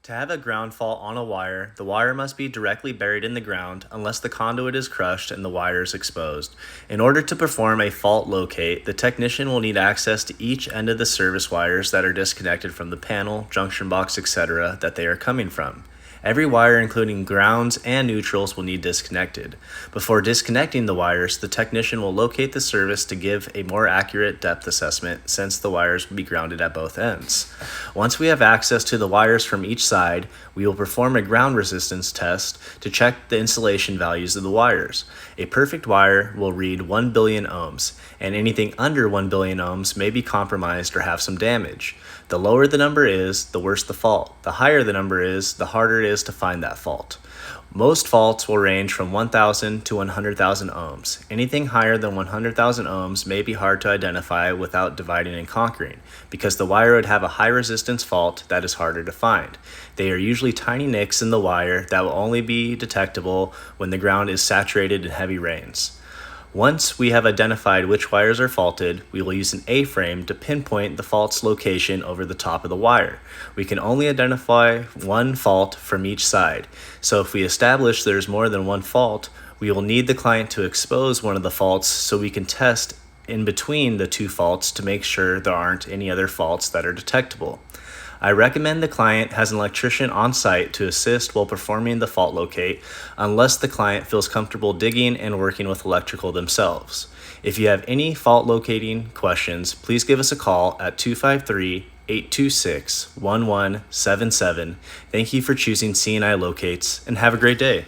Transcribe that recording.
To have a ground fault on a wire, the wire must be directly buried in the ground unless the conduit is crushed and the wire is exposed. In order to perform a fault locate, the technician will need access to each end of the service wires that are disconnected from the panel, junction box, etc. that they are coming from. Every wire, including grounds and neutrals, will need disconnected. Before disconnecting the wires, the technician will locate the service to give a more accurate depth assessment since the wires will be grounded at both ends. Once we have access to the wires from each side, we will perform a ground resistance test to check the insulation values of the wires. A perfect wire will read 1 billion ohms, and anything under 1 billion ohms may be compromised or have some damage. The lower the number is, the worse the fault. The higher the number is, the harder it is to find that fault. Most faults will range from 1,000 to 100,000 ohms. Anything higher than 100,000 ohms may be hard to identify without dividing and conquering, because the wire would have a high resistance fault that is harder to find. They are usually tiny nicks in the wire that will only be detectable when the ground is saturated in heavy rains. Once we have identified which wires are faulted, we will use an A-frame to pinpoint the fault's location over the top of the wire. We can only identify one fault from each side, so if we establish there's more than one fault, we will need the client to expose one of the faults so we can test in between the two faults to make sure there aren't any other faults that are detectable. I recommend the client has an electrician on site to assist while performing the fault locate unless the client feels comfortable digging and working with electrical themselves. If you have any fault locating questions, please give us a call at 253-826-1177. Thank you for choosing C&I Locates and have a great day.